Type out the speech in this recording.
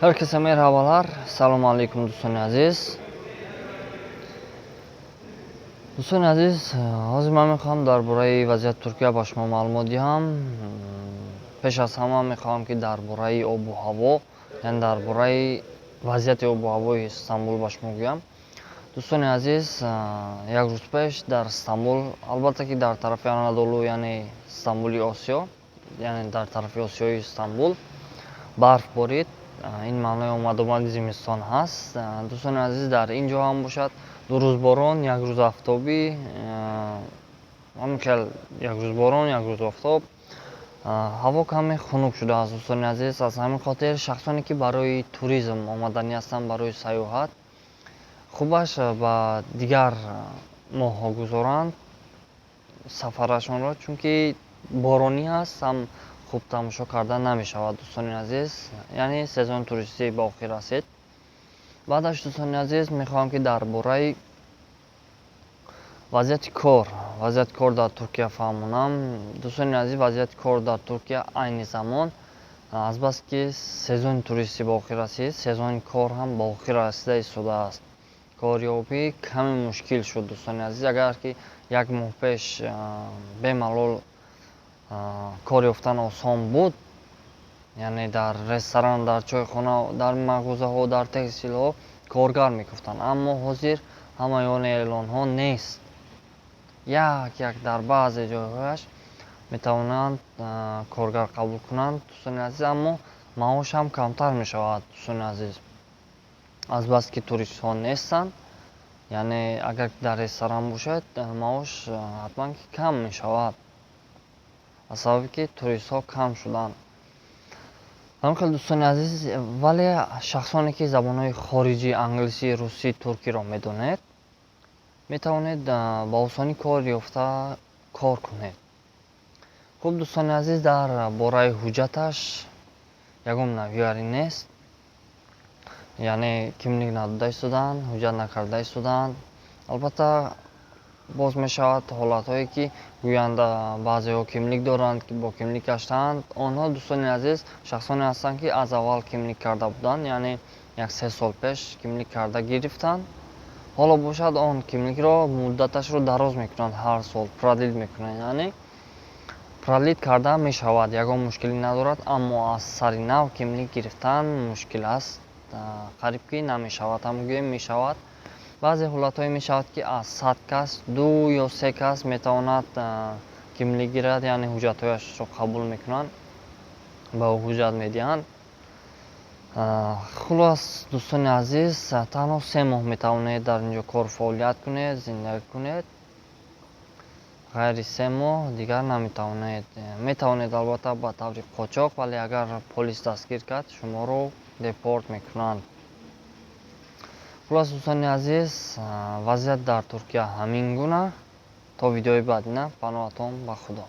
Herkese merhabalar. Selamun aleyküm do'stlar aziz. Do'stlar aziz, hozir men میخوام درباره وضعیت ترکیه با شما معلومات دهم. پیش از همه میخوام که درباره آب و هوا، یعنی درباره وضعیت آب و هوای استانبول با شما بگم. دوستان عزیز، یک روز پیش در استانبول، البته که در طرف آنادولو یعنی استانبولی آسیا، یعنی در طرف آسیای استانبول برف بارید. این معنای آمد زمستان هست. دوستان عزیز، در اینجا هم باشد 2 روز باران، 1 روز آفتابی، یک روز باران، 1 روز آفتاب. هوا کمی خنک شده است دوستان عزیز. از همین خاطر شخصانی که برای توریسم آمدنی هستند، برای سیاحت، خوبش با دیگر ماه ها گذارند سفرشان را، چون که بارانی هست، هم خوب تماشا کردن نمی شود دوستان عزیز. یعنی سزن توریستی باقی رسید. بعدش دوستان عزیز میخوام که درباره وضعیت کار در ترکیه فهمونم. دوستان عزیز، وضعیت کار در ترکیه عین زمان از بس که سزن توریستی باقی رسید، سزن کار هم باقی رسیده ایستاده است. کاریابی کمی مشکل شد دوستان عزیز. اگر که 1 ماه پیش به معلول کار یافتن آسان بود، یعنی در رستوران، در چایخانه، در مغازه ها، در تکستیل ها کارگر میگفتند، اما حاضر همایان اعلان ها نیست. یک در بعضی جایهایش میتوانند کارگر قبول کنند دوستان عزیز، اما معاش هم کمتر میشود دوستان عزیز، از بس که توریست ها نیستند. یعنی اگر در رستوران باشد معاش حتما کم می شود، از سببی که توریست ها کم شدند. همچنین دوستان عزیز، ولی شخصانی که زبان های خارجی انگلیسی، روسی، ترکی را میدانید، می توانید با آسانی کار یافته کار کنید. خوب دوستان عزیز، در باره حجتش یگام نویاری نیست. یعنی kimlik نداده ایستادند، حجت نکرده ایستادند. البته باز می شود حالت هایی که گویند بعضی ها kimlik دارند که با kimlik گشتند. آنها دوستان عزیز شخصانی هستند که از اول kimlik کرده بودند، یعنی 1-3 سال پیش kimlik کرده گرفتند. حالا باشد آن kimlik را مدتش رو دراز میکنند، هر سال پردید میکنند. یعنی پردید کرده می شود، یگان مشکلی ندارد، اما از سر نو kimlik گرفتن مشکل است. قریب که نمی شود، هم گویم می شود. بعضی حالت های می شود که از 100 کس 2 یا 3 کس می تواند kimlik گیرد، یعنی حجت هایش را قبول میکنند، با حجت می دهند. خلاص دوستان عزیز، تنها 3 ماه می توانید در اینجا کار فعالیت کنید، زندگی کنید. غیر 3 ماه دیگر نمی توانید. می توانید البته با طور قاچاق، ولی اگر پلیس دستگیر کرد شما رو دیپورت میکنند. خلاص دوستان عزیز، وضعیت در ترکیه همین گونه. تا ویدیوی بعدی، پناهتان به خدا.